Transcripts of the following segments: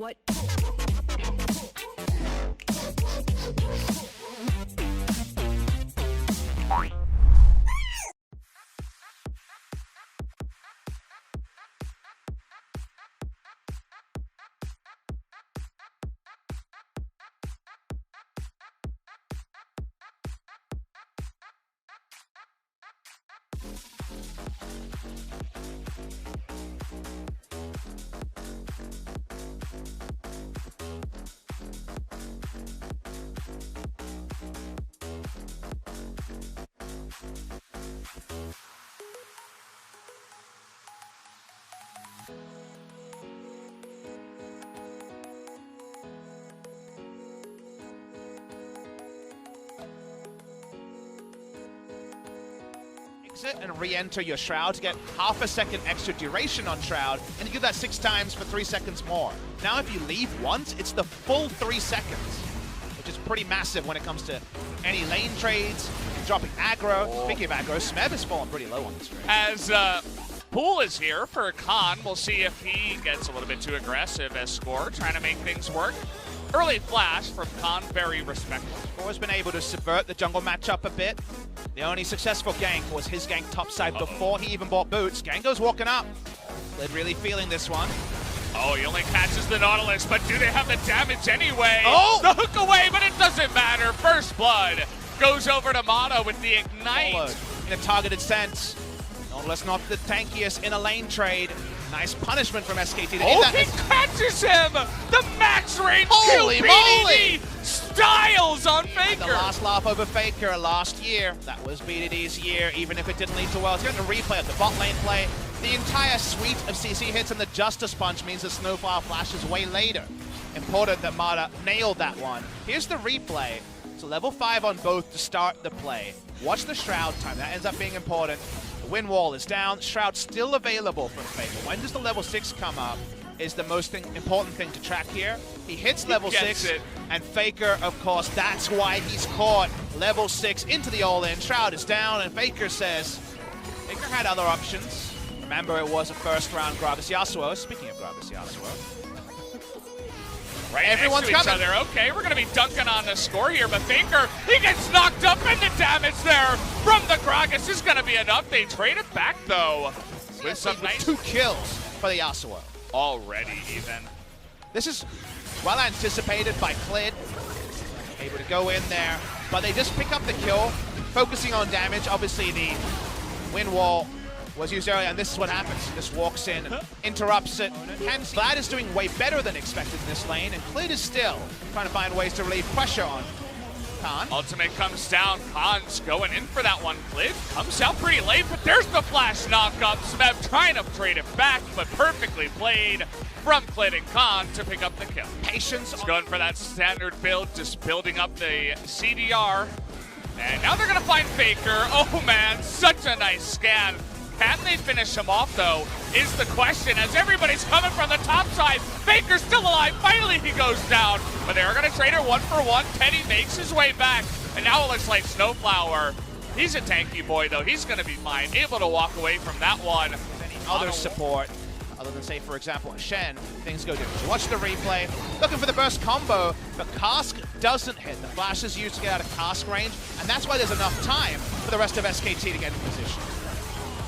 What? Exit and re-enter your Shroud to get half a second extra duration on Shroud, and you do that 6 times for 3 seconds more. Now if you leave once, it's the full 3 seconds, which is pretty massive when it comes to any lane trades, dropping aggro. Speaking of aggro, Smeb has fallen pretty low on this race. As Pool is here for Khan, we'll see if he gets a little bit too aggressive as Score, trying to make things work. Early flash from Khan, very respectful. Score's been able to subvert the jungle matchup a bit. The only successful gank was his gank topside before he even bought boots. Gango's walking up. Lid really feeling this one. Oh, he only catches the Nautilus, but do they have the damage anyway? Oh! The hook away, but it doesn't matter. First blood goes over to Mata with the ignite. Followed in a targeted sense. Nautilus not the tankiest in a lane trade. Nice punishment from SKT. Oh, he catches him! The max range Holy kill moly! BDD styles on Faker! The last laugh over Faker last year. That was BDD's year, even if it didn't lead to Wells. Here's the replay of the bot lane play. The entire suite of CC hits and the Justice Punch means the Snowflower flashes way later. Important that Mata nailed that one. Here's the replay. So level 5 on both to start the play. Watch the Shroud time. That ends up being important. The wind wall is down. Shroud still available from Faker. When does the level 6 come up is the most important thing to track here. He hits level 6, and Faker, of course, that's why he's caught level 6 into the all-in. Shroud is down, and Faker says Faker had other options. Remember, it was a first-round Gragas Yasuo. Speaking of Gragas Yasuo. Right Everyone's next to coming. each other. Okay, we're going to be dunking on the Score here, but Faker, he gets knocked up, and the damage there from the Gragas is going to be enough. They trade it back, though, with some nice 2 kills for the Yasuo. Already, even. This is well anticipated by Klid. Able to go in there, but they just pick up the kill, focusing on damage. Obviously, the wind wall was used earlier, and this is what happens. Just walks in, interrupts it. Hence, Vlad is doing way better than expected in this lane, and Klid is still trying to find ways to relieve pressure on Khan. Ultimate comes down. Khan's going in for that one. Klid comes out pretty late, but there's the flash knock-up. Smeb trying to trade it back, but perfectly played from Klid and Khan to pick up the kill. Patience. He's going for that standard build, just building up the CDR. And now they're going to find Faker. Oh, man, such a nice scan. Can they finish him off, though, is the question, as everybody's coming from the top side. Faker's still alive. Finally, he goes down. But they're going to trade her 1 for 1. Teddy makes his way back. And now it looks like Snowflower. He's a tanky boy, though. He's going to be fine. Able to walk away from that one. Any other support, other than, say, for example, Shen, things go different. Watch the replay. Looking for the burst combo, but Cask doesn't hit. The flash is used to get out of Cask range, and that's why there's enough time for the rest of SKT to get in position.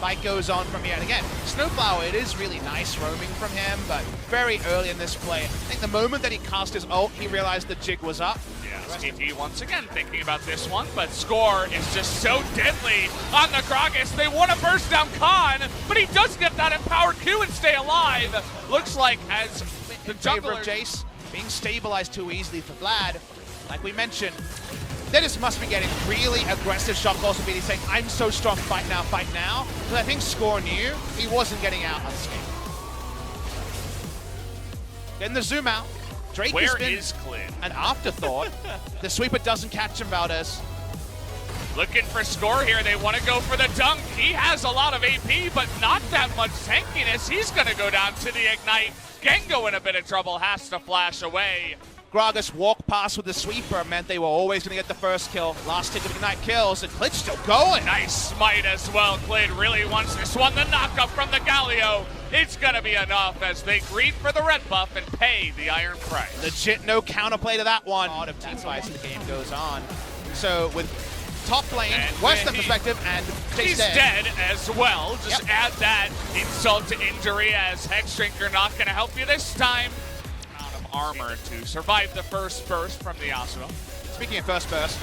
Fight goes on from here, and again, Snowflower, it is really nice roaming from him, but very early in this play, I think the moment that he cast his ult, he realized the jig was up. Yeah, SKT once again thinking about this one, but Score is just so deadly on the Gragas. They want to burst down Khan, but he does get that empowered Q and stay alive. Looks like as the jungler of Jace being stabilized too easily for Vlad, like we mentioned, they just must be getting really aggressive shot calls from BD saying, I'm so strong, fight now, fight now. Because I think Score knew he wasn't getting out unscathed. Getting the zoom out. Drake Where has been is Klid? An afterthought. The sweeper doesn't catch him, Valdez. Looking for Score here. They want to go for the dunk. He has a lot of AP, but not that much tankiness. He's going to go down to the ignite. Gengo in a bit of trouble, has to flash away. Gragas walk past with the sweeper meant they were always going to get the first kill. Last tick of ignite kills, and Klid still going. Nice smite as well. Klid really wants this one. The knockup from the Galio. it's gonna be enough as they greet for the red buff and pay the iron price. Legit no counterplay to that one. A lot of team fights as the game goes on. So with top lane, Western perspective, and he's dead as well. Just add that insult to injury as Hexdrinker not gonna help you this time. Out of armor to survive the first burst from the Yasuo. Speaking of first burst.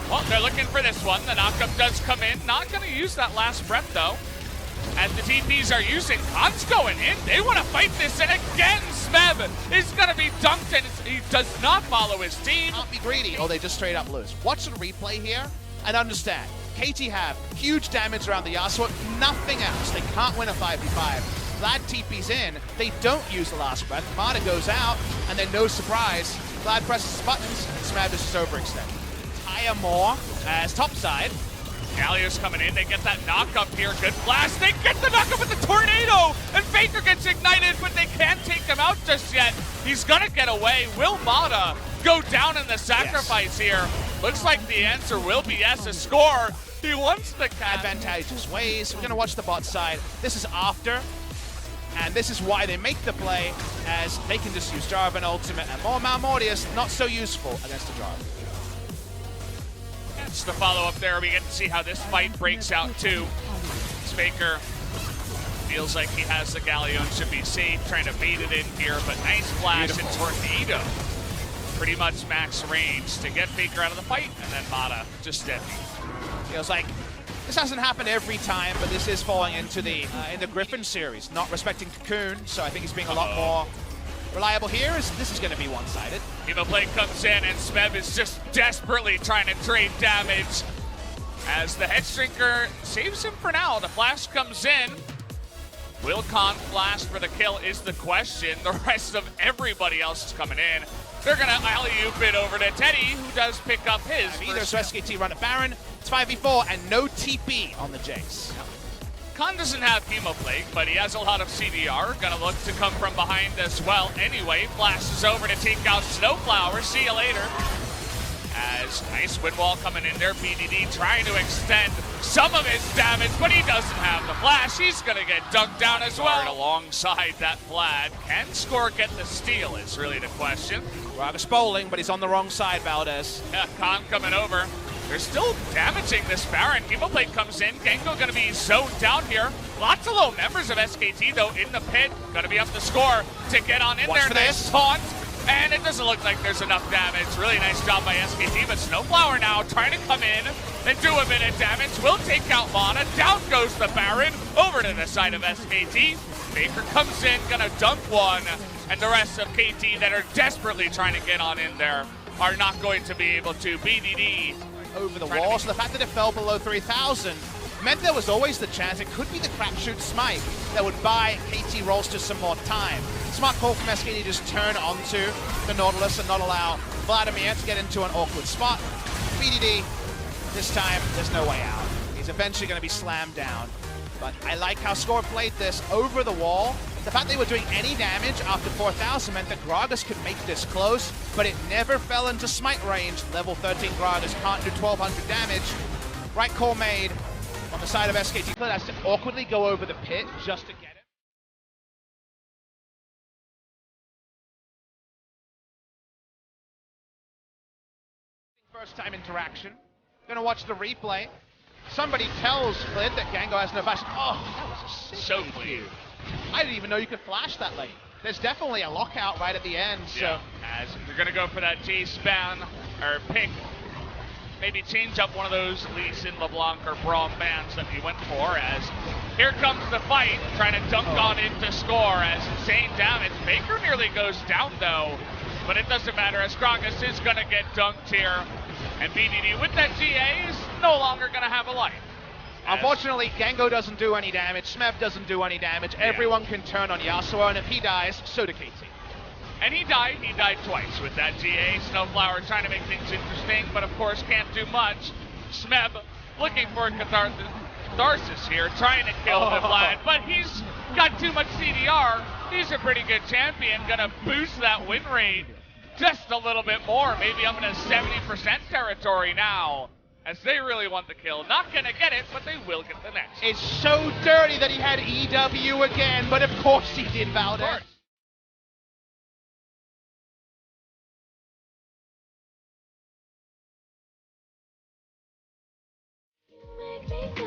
Well, they're looking for this one. The knockup does come in. Not gonna use that last breath though. As the TPs are using, Khan's going in. They want to fight this, and again, Smeb is going to be dunked, and he does not follow his team. Can't be greedy, or they just straight up lose. Watch the replay here and understand. KT have huge damage around the Yasuo, nothing else. They can't win a 5v5. Vlad TP's in, they don't use the last breath. Marta goes out, and then no surprise, Vlad presses his buttons, and Smeb is just overextended. Tire more as topside. Galio's coming in, they get that knock-up here, good blast, they get the knock-up with the tornado, and Faker gets ignited, but they can't take him out just yet. He's gonna get away. Will Mata go down in the sacrifice here? Looks like the answer will be yes, a score. He wants the advantageous ways. We're gonna watch the bot side. This is after, and this is why they make the play, as they can just use Jarvan ultimate, and more Malmortius, not so useful against the Jarvan. The follow-up there, we get to see how this fight breaks out too. Faker feels like he has the Galio and should be safe, trying to bait it in here, but nice flash and tornado. Pretty much max range to get Faker out of the fight, and then Mata just dead. Feels like this hasn't happened every time, but this is falling into the in the Griffin series, not respecting Cocoon, so I think he's being a lot more reliable here. This is going to be one-sided. Play comes in, and Smeb is just desperately trying to trade damage as the Hexdrinker saves him for now. The flash comes in. Will Khan flash for the kill is the question. The rest of everybody else is coming in. They're going to alley-oop it over to Teddy, who does pick up his. Either so SKT run a Baron, it's 5v4, and no TP on the Jace. Khan doesn't have Hemoplague, but he has a lot of CDR. Gonna look to come from behind as well. Anyway, flashes over to take out Snowflower. See you later. As nice wind wall coming in there. BDD trying to extend some of his damage, but he doesn't have the flash. He's gonna get dunked down as well. Alongside that Vlad. Can Score get the steal is really the question. Gragas bowling, but he's on the wrong side, Valdez. Yeah, Khan coming over. They're still damaging this Baron. Hemoplate comes in. Genko gonna be zoned down here. Lots of low members of SKT though in the pit. Gonna be up the score to get on in there. Nice taunt. And it doesn't look like there's enough damage. Really nice job by SKT, but Snowflower now trying to come in and do a bit of damage. Will take out Mana. Down goes the Baron. Over to the side of SKT. Faker comes in, gonna dunk one. And the rest of KT that are desperately trying to get on in there are not going to be able to. BDD over the wall, so the fact that it fell below 3,000 meant there was always the chance it could be the crapshoot Smite that would buy KT Rolster some more time. Smart call from SKT to just turn onto the Nautilus and not allow Vladimir to get into an awkward spot. BDD, this time, there's no way out. He's eventually going to be slammed down. But I like how Score played this over the wall. The fact they were doing any damage after 4,000 meant that Gragas could make this close, but it never fell into Smite range. Level 13 Gragas can't do 1,200 damage. Right call made on the side of SKT. Has to awkwardly go over the pit just to get it. First time interaction. Gonna watch the replay. Somebody tells Clid that Gango has no flash. Oh, that was a sick so clean. I didn't even know you could flash that late. There's definitely a lockout right at the end. So as they're gonna go for that J-span or pick, maybe change up one of those Lee Sin, LeBlanc, or Braum bans that we went for. As here comes the fight, trying to dunk on into Score as insane damage. Faker nearly goes down though, but it doesn't matter as Gragas is gonna get dunked here. And BDD with that GA is no longer going to have a life. Unfortunately, Gango doesn't do any damage, Smeb doesn't do any damage, everyone can turn on Yasuo, and if he dies, so do KT. And he died twice with that GA. Snowflower trying to make things interesting, but of course can't do much. Smeb looking for catharsis here, trying to kill the Vlad, but he's got too much CDR. He's a pretty good champion, gonna boost that win rate just a little bit more, maybe up in a 70% territory now. as they really want the kill. Not gonna get it, but they will get the next. It's so dirty that he had EW again, but of course he did, Valder. Make me